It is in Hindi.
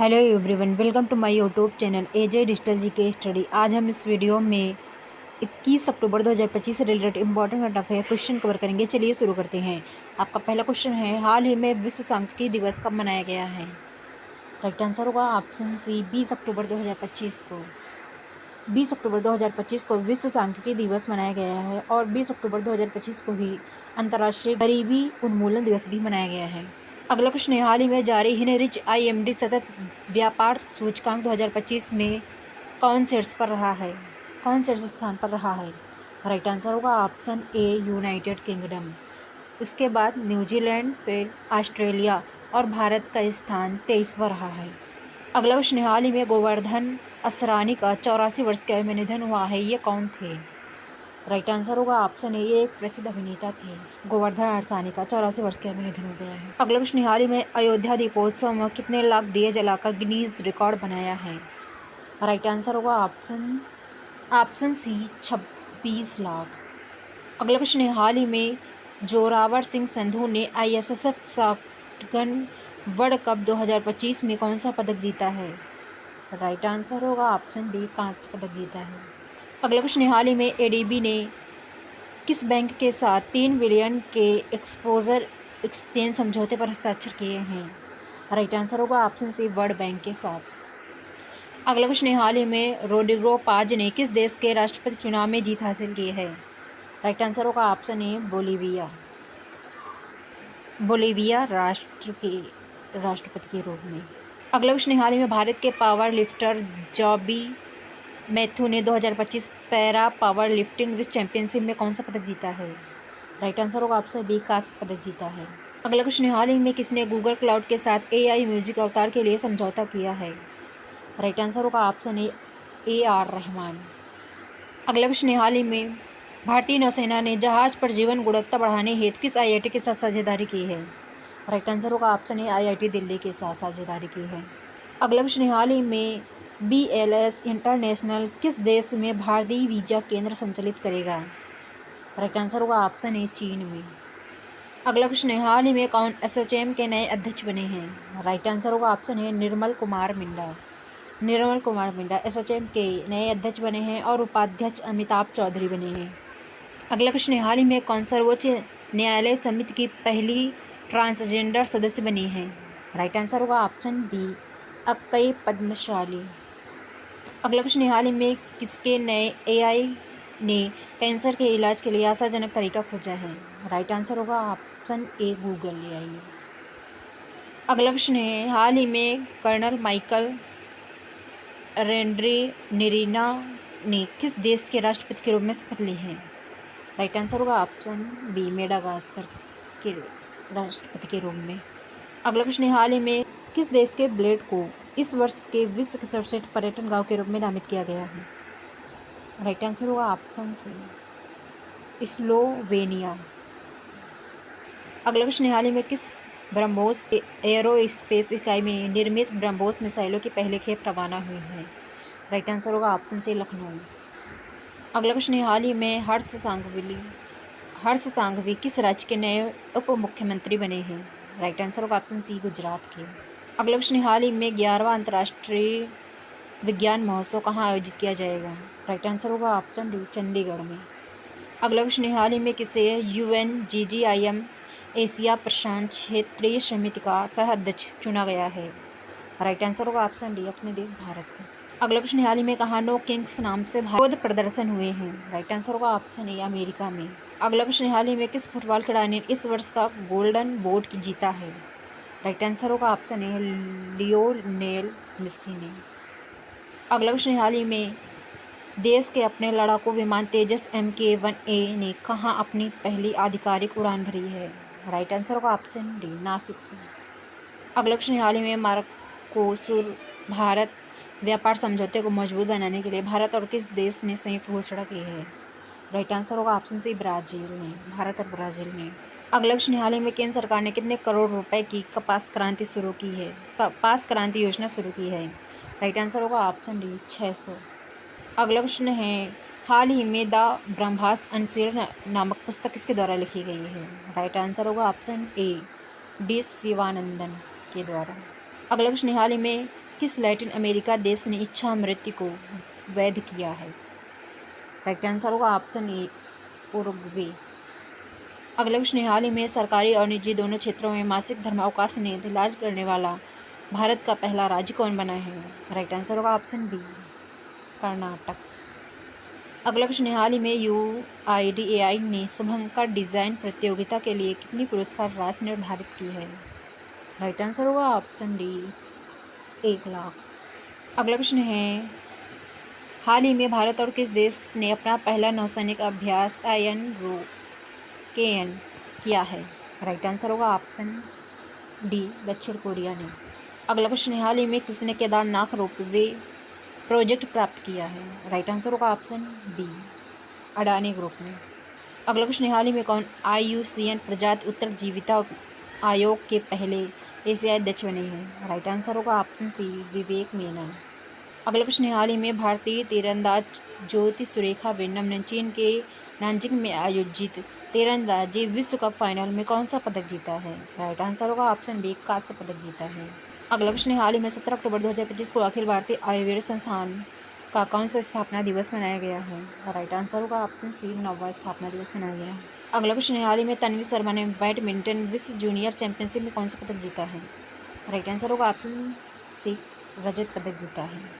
Hello everyone, welcome to my YouTube channel AJ digital G K study. आज हम इस वीडियो में 21 अक्टूबर 2025 से related important current affair question cover करेंगे। चलिए शुरू करते हैं। आपका पहला क्वेश्चन है, हाल ही में विश्व सांख्यिकी दिवस कब मनाया गया है? राइट आंसर होगा ऑप्शन सी, 20 अक्टूबर 2025 को। 20 अक्टूबर 2025 को विश्व सांख्यिकी दिवस मनाया गया है और 20 अक्टूबर 2025 को ही अंतर्राष्ट्रीय गरीबी उन्मूलन दिवस भी मनाया गया है। अगला क्वेश्चन है, हाल ही में जारी हिनरिच IMD सतत व्यापार सूचकांक 2025 में कौन शीर्ष पर रहा है? कौन शीर्ष स्थान पर रहा है? राइट आंसर होगा ऑप्शन ए, यूनाइटेड किंगडम। उसके बाद न्यूजीलैंड, फिर ऑस्ट्रेलिया और भारत का स्थान 23वां रहा है। अगला क्वेश्चन है, हाल ही में गोवर्धन असरानी का 84 वर्ष की आयु में निधन हुआ है, ये कौन थे? राइट आंसर होगा ऑप्शन ए, ये एक प्रसिद्ध अभिनेता थे। गोवर्धन असरानी का 84 वर्ष की आयु में निधन हो गया है। अगला क्वेश्चन, हाल ही में अयोध्या दीपोत्सव में कितने लाख दिए जलाकर गिनीज रिकॉर्ड बनाया है? राइट आंसर होगा ऑप्शन सी, 26 लाख। अगला क्वेश्चन है, हाल ही में जोरावर सिंह संधू ने ISSF शॉटगन वर्ल्ड कप 2025 में कौन सा पदक जीता है? राइट आंसर होगा ऑप्शन बी, कांस्य पदक जीता है। अगला क्वेश्चन है, हाल ही में ADB ने किस बैंक के साथ 3 बिलियन के एक्सपोजर एक्सचेंज समझौते पर हस्ताक्षर किए हैं? राइट आंसर होगा ऑप्शन सी, वर्ल्ड बैंक के साथ। अगला क्वेश्चन है, हाल ही में रोड्रिगो पाज ने किस देश के राष्ट्रपति चुनाव में जीत हासिल की है? राइट आंसर होगा ऑप्शन ए, बोलीविया। बोलीविया राष्ट्र के राष्ट्रपति के रूप में। अगला क्वेश्चन है, हाल ही में भारत के पावर लिफ्टर जॉबी मैथ्यू ने 2025 पैरा पावर लिफ्टिंग विश्व चैंपियनशिप में कौन सा पदक जीता है? राइट आंसर होगा ऑप्शन बी, कांस्य पदक जीता है। अगला क्वेश्चन है, हाल ही में किसने गूगल क्लाउड के साथ AI म्यूजिक अवतार के लिए समझौता किया है? राइट आंसर होगा ऑप्शन ए, AR रहमान। अगला क्वेश्चन है, हाल ही में भारतीय नौसेना ने जहाज पर जीवन गुणवत्ता बढ़ाने हेतु किस IIT के साथ साझेदारी की है? राइट आंसर होगा ऑप्शन ए, IIT दिल्ली के साथ साझेदारी की है। अगला क्वेश्चन है, हाल ही में BLS इंटरनेशनल किस देश में भारतीय वीजा केंद्र संचालित करेगा? राइट आंसर होगा ऑप्शन ए, चीन में। अगला क्वेश्चन है, हाल ही में कौन एसोचैम के नए अध्यक्ष बने हैं? राइट आंसर होगा ऑप्शन ए, निर्मल कुमार मिंडा। निर्मल कुमार मिंडा एसोचैम के नए अध्यक्ष बने हैं और उपाध्यक्ष अमिताभ चौधरी बने हैं। अगला क्वेश्चन है, हाल ही में कौन सर्वोच्च न्यायालय समिति की पहली ट्रांसजेंडर सदस्य बनी है? राइट आंसर होगा ऑप्शन बी, अक्कई पद्मशाली। अगला क्वेश्चन है, हाल ही में किसके नए AI ने कैंसर के इलाज के लिए आशाजनक तरीका खोजा है? राइट आंसर होगा ऑप्शन ए, गूगल AI। अगला क्वेश्चन है, हाल ही में कर्नल माइकल रेंड्री-निरीना ने किस देश के राष्ट्रपति के रूप में शपथ ली है? राइट आंसर होगा ऑप्शन बी, मेडागास्कर के राष्ट्रपति के रूप में। अगला क्वेश्चन है, हाल ही में किस देश के ब्लेड को इस वर्ष के विश्व के सर्वश्रेष्ठ पर्यटन गांव के रूप में नामित किया गया है? राइट आंसर होगा ऑप्शन सी, स्लोवेनिया। अगला क्वेश्चन है, हाल ही में किस ब्रह्मोस एयरोस्पेस इकाई में निर्मित ब्रह्मोस मिसाइलों की पहली खेप रवाना हुई है? राइट आंसर होगा ऑप्शन सी, लखनऊ। अगला क्वेश्चन है, हाल ही में हर्ष सांघवी किस राज्य के नए उप मुख्यमंत्री बने हैं? राइट आंसर होगा ऑप्शन सी, गुजरात के। अगला क्वेश्चन है, हाल ही में 11वां अंतर्राष्ट्रीय विज्ञान महोत्सव कहाँ आयोजित किया जाएगा? राइट आंसर होगा ऑप्शन डी, चंडीगढ़ में। अगला क्वेश्चन है, हाल ही में किसे UNGGIM एशिया प्रशांत क्षेत्रीय समिति का सह अध्यक्ष चुना गया है? राइट आंसर होगा ऑप्शन डी, अपने देश भारत का। अगला क्वेश्चन, हाल ही में कहाँ नो किंग्स नाम से विरोध प्रदर्शन हुए हैं? राइट आंसर होगा ऑप्शन ए, अमेरिका में। अगला क्वेश्चन, हाल ही में किस फुटबॉल खिलाड़ी ने इस वर्ष का गोल्डन बूट जीता है? राइट आंसर होगा ऑप्शन ए, लियोनेल मेसी ने। अगला क्वेश्चन, हाल ही में देश के अपने लड़ाकू विमान तेजस MK-1A ने कहाँ अपनी पहली आधिकारिक उड़ान भरी है? राइट आंसर होगा ऑप्शन डी, नासिक से। अगला क्वेश्चन, हाल ही में मर्कोसुर भारत व्यापार समझौते को मजबूत बनाने के लिए भारत और किस देश ने संयुक्त घोषणा की है? राइट आंसर होगा ऑप्शन सी, ब्राज़ील ने। भारत और ब्राज़ील ने। अगला क्वेश्चन, हाल ही में केंद्र सरकार ने कितने करोड़ रुपए की कपास क्रांति योजना शुरू की है? राइट आंसर होगा ऑप्शन डी, 600। अगला क्वेश्चन है, हाल ही में द ब्रह्मास्त्र अनसील्ड नामक पुस्तक किसके द्वारा लिखी गई है? राइट आंसर होगा ऑप्शन ए, डी शिवानंदन के द्वारा। अगला क्वेश्चन, हाल ही में किस लैटिन अमेरिका देश ने इच्छा मृत्यु को वैध किया है? राइट आंसर होगा ऑप्शन ए उरुग्वे। अगला प्रश्न है, हाल ही में सरकारी और निजी दोनों क्षेत्रों में मासिक धर्मावकाश नियत इलाज करने वाला भारत का पहला राज्य कौन बना है? राइट आंसर होगा ऑप्शन बी कर्नाटक। अगला प्रश्न है, हाल ही में UIDAI ने शुभंकर डिजाइन प्रतियोगिता के लिए कितनी पुरस्कार राशि निर्धारित की है? राइट आंसर होगा ऑप्शन डी 1 लाख। अगला प्रश्न है, हाल ही में भारत और किस देश ने अपना पहला नौसैनिक अभ्यास INROKN किया है? राइट आंसर होगा ऑप्शन डी दक्षिण कोरिया ने। अगला क्वेश्चन है, हाल ही में किसने केदारनाथ रोपवे प्रोजेक्ट प्राप्त किया है? राइट आंसर होगा ऑप्शन बी अडानी ग्रुप ने। अगला क्वेश्चन है, हाल ही में कौन IUCN प्रजाति उत्तरजीविता आयोग के पहले एशियाई अध्यक्ष बने हैं? राइट आंसर होगा ऑप्शन सी विवेक मेनन। अगला प्रश्न है, हाल ही में भारतीय तीरंदाज ज्योति सुरेखा वेन्नम ने चीन के नानजिंग में आयोजित तीरंदाजी विश्व कप फाइनल में कौन सा पदक जीता है? राइट आंसर होगा ऑप्शन बी कांस्य पदक जीता है। अगला प्रश्न है, हाल ही में 17 अक्टूबर 2025 को अखिल भारतीय आयुर्वेद संस्थान का कौन सा स्थापना दिवस मनाया गया है? राइट आंसर होगा ऑप्शन सी 9वां स्थापना दिवस मनाया गया। अगला क्वेश्चन है, हाल ही में तन्वी शर्मा ने बैडमिंटन विश्व जूनियर चैंपियनशिप में कौन सा पदक जीता है? राइट आंसर होगा ऑप्शन सी रजत पदक जीता है।